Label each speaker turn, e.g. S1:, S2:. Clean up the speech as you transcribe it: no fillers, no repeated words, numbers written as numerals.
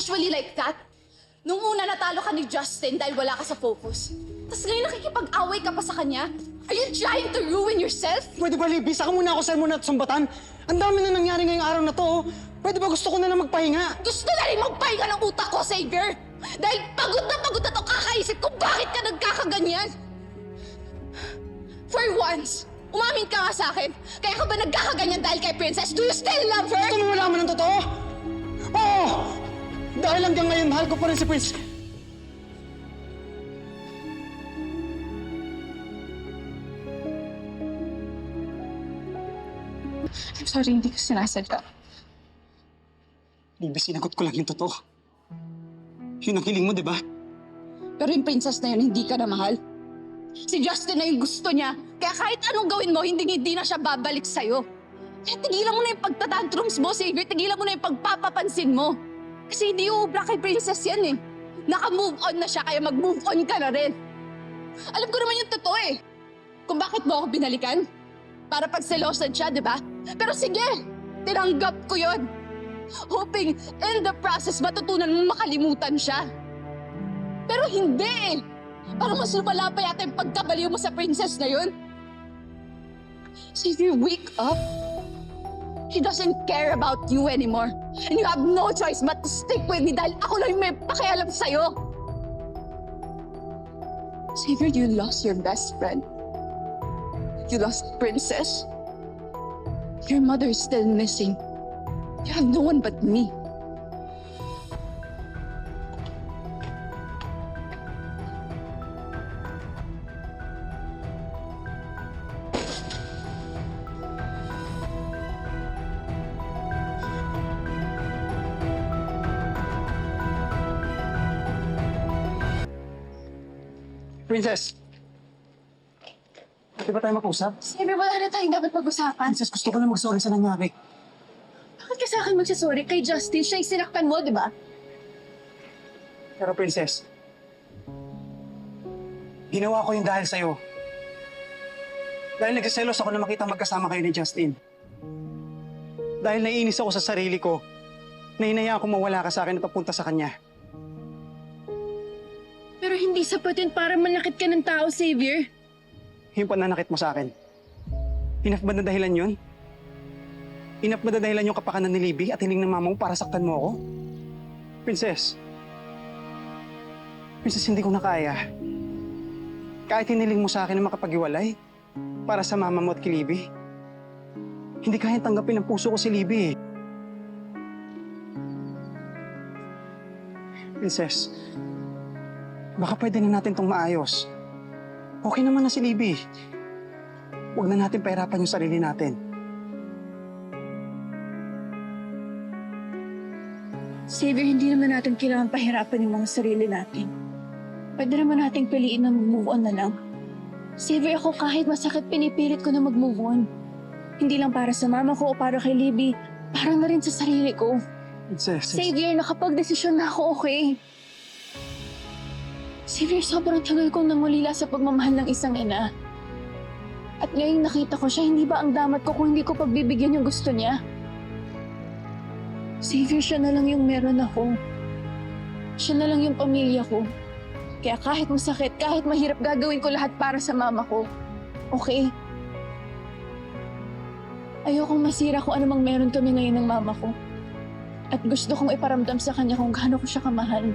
S1: usually like that. Nung una natalo ka ni Justin dahil wala ka sa focus. Tapos ngayon nakikipag-away ka pa sa kanya. Are you trying to ruin yourself?
S2: Pwede ba, Libby? Saka muna ako sa muna at sumbatan. Ang dami na nangyari ngayong araw na to, oh. Pwede ba gusto ko na lang magpahinga?
S1: Gusto na rin magpahinga ng utak ko, Xavier! Dahil pagod na to kakaisip kung bakit ka nagkakaganyan! For once, umamin ka nga sa akin. Kaya ka ba nagkakaganyan dahil kay Princess? Do you still love her?
S2: Gusto mo malaman ng totoo? Oo! Dahil hanggang ngayon, mahal ko pa rin si Prince.
S1: I'm sorry, hindi ko sinasadya.
S2: Libby, sinagot ko lang yung totoo. Yun ang hiling mo, di ba?
S1: Pero yung princess na yun, hindi ka na mahal. Si Justin na yung gusto niya. Kaya kahit anong gawin mo, hindi na siya babalik sa'yo. Kaya tigilan mo na yung pagtatantrums mo, Xavier. Tigilan mo na yung pagpapapansin mo. Kasi hindi uubra kay princess yan eh. Naka-move on na siya, kaya mag-move on ka na rin. Alam ko naman yung totoo eh. Kung bakit mo ako binalikan. Para pagselosan siya, di ba? Pero sige, tinanggap ko yon. Hoping in the process matutunan mong makalimutan siya. Pero hindi eh. Parang mas lumala pa yata yung pagkabaliw mo sa princess na yun. Xavier, wake up. She doesn't care about you anymore. And you have no choice but to stick with me dahil ako lang yung may pakialam sa'yo. Xavier, you lost your best friend. You lost Princess. Your mother is still missing. You have no one but me.
S2: Princess! Pwede ba tayo mag-usap?
S1: Xavier, wala na tayong dapat pag-usapan.
S2: Princess, gusto ko na mag-sorry sa nangyari.
S1: Bakit ka sa akin magsasorry? Kay Justin, siya yung sinaktan mo, di ba?
S2: Pero Princess, ginawa ko yung dahil sa'yo. Dahil nagsiselos ako na makita magkasama kayo ni Justin. Dahil naiinis ako sa sarili ko, na hinayaan ko mawala ka sa akin at papunta sa kanya.
S3: Pero hindi sapat yun para manakit ka ng tao, Xavier.
S2: Yung pananakit mo sa akin. Enough ba na dahilan yun? Enough ba na dahilan yung kapakanan ni Libby at hiling ng mama mo para saktan mo ako? Princess. Princess, hindi ko na kaya. Kahit hiniling mo sa akin na makapag-iwalay para sa mama mo at kay Libby, hindi kaya tanggapin ng puso ko si Libby eh. Princess, baka pwede na natin tong maayos. Okay naman na si Libby. Huwag na natin pahirapan yung sarili natin.
S3: Xavier, hindi naman natin kailangan pahirapan yung mga sarili natin. Pwede naman nating piliin na mag-move on na lang. Xavier, ako kahit masakit, pinipilit ko na mag-move on. Hindi lang para sa mama ko o para kay Libby, para na rin sa sarili ko.
S2: Princess.
S3: Xavier, nakapag-desisyon na ako, okay? Xavier, sobrang tagal kong nangulila sa pagmamahal ng isang ina. At ngayong nakita ko siya, hindi ba ang damat ko kung hindi ko pagbibigyan yung gusto niya? Xavier, siya na lang yung meron ako. Siya na lang yung pamilya ko. Kaya kahit masakit, kahit mahirap, gagawin ko lahat para sa mama ko. Okay? Ayokong masira kung anumang meron kami ngayon ng mama ko. At gusto kong iparamdam sa kanya kung gaano ko siya kamahal.